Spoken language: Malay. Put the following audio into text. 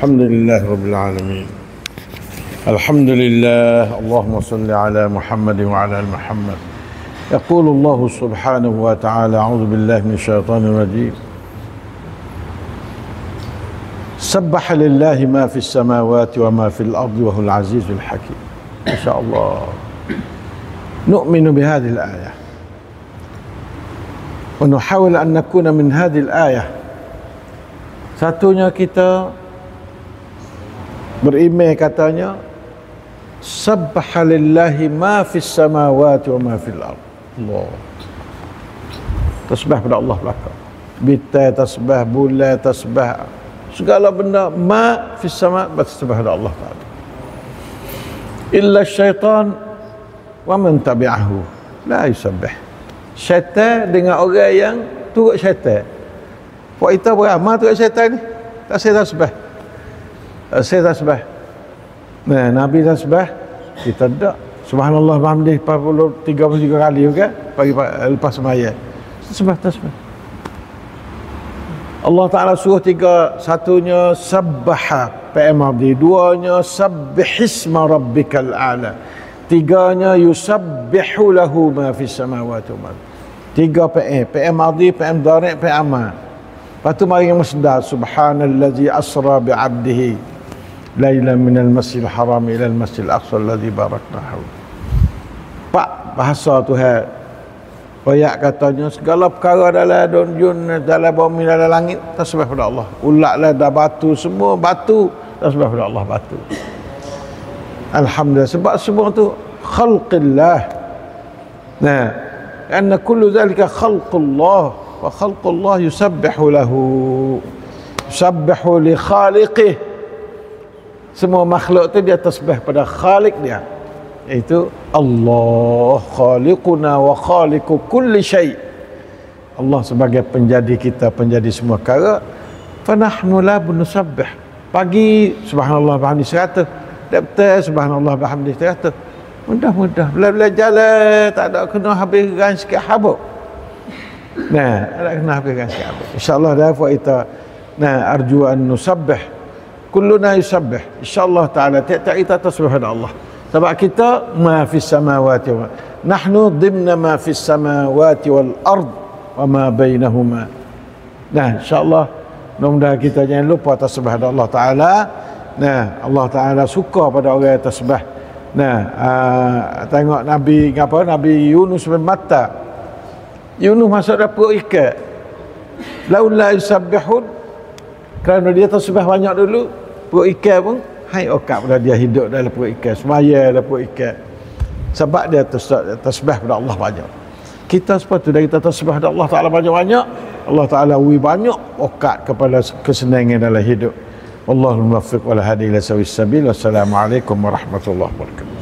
الحمد لله رب العالمين. الحمد لله. اللهم صل على محمد وعلى آل محمد. يقول الله سبحانه وتعالى: أعوذ بالله من الشيطان الرجيم. سبح لله ما في السماوات وما في الأرض وهو العزيز الحكيم. ما شاء الله. نؤمن بهذه الآية ونحاول أن نكون من هذه الآية. Satunya kita berimej katanya, sabbaha lillahi ma fis samawati wa ma fil ard. Allah. Tasbih pada Allah belaka. Bintang tasbih, bulan tasbih, segala benda ma fis sama tasbih pada Allah Taala. Illa syaitan wa man tabi'ahu la yusabbih. Syaitan dengan orang yang turut syaitan. Buat kita beramal turut syaitan ni, tak saya tasbih. Saya tasbih. Nah, Nabi tasbih, kita tak. Subhanallah bihamdih 33 kali juga pagi lepas sembahyang. Tasbih. Allah Taala suruh tiga, satunya sabbaha PMRD, duanya sabbihisma rabbikal a'la, tiganya yusabbihu lahu ma fis samawati wa ma. Tiga PMRD, PM Darik, PM Amal. Lepas tu mari yang masdar, subhanallazi asra bi'abdihi lailan minal masjidil haram ila al masjidil aqsa alladhi barakna hawla. Pak bahasa Tuhan. Royak katanya segala perkara dalam dunia, dalam bumi, dalam langit tasbih pada Allah. Ulatlah dah batu, semua batu tasbih pada Allah, batu. Alhamdulillah, sebab semua tu khalqillah. Nah, anna kullu dhalika khalqullah. Wa khalqullah yusabbihu lahu, yusabbihu li khaliqih. Semua makhluk tu dia tasbih pada khaliq dia, iaitu Allah, khaliquna wa khaliqu kulli syai'. Allah sebagai penjadi kita, penjadi semua perkara. Fa nahnu la nusabbih. Pagi subhanallah bihamdi 100, petang subhanallah bihamdi 100. Mudah-mudah bila jalan tak ada kena habis ran sikit habuk. Nah, ada kena habiskan siapa. InsyaAllah dapat kita arju an nusabbih. Kulluna yusabbih. InsyaAllah ta'ala tiap-tiap kita tasbih pada Allah. Sebab kita ma fis samawati wa nahnu dimna ma fis samawati wal ard wa ma bainahuma. Nah, insyaAllah mudah-mudahan kita jangan lupa tasbih pada Allah Ta'ala. Nah, Allah Ta'ala suka pada orang yang tasbih. Nah, tengok Nabi Yunus bin Matta. Yunus masuk dalam perut ikan. Laula yusabbihun, kerana dia tasbih banyak dulu, perut ikan pun hai okap pada dia hidup dalam perut ikan, semaya dalam perut ikan. Sebab dia tasbih pada Allah banyak. Kita sepatutnya kita tasbih pada Allah Taala banyak-banyak. Allah Taala beri banyak okap kepada kesenangan dalam hidup. Wallahul muwaffiq wal hadi ila sawis sabil. Wassalamualaikum warahmatullahi wabarakatuh.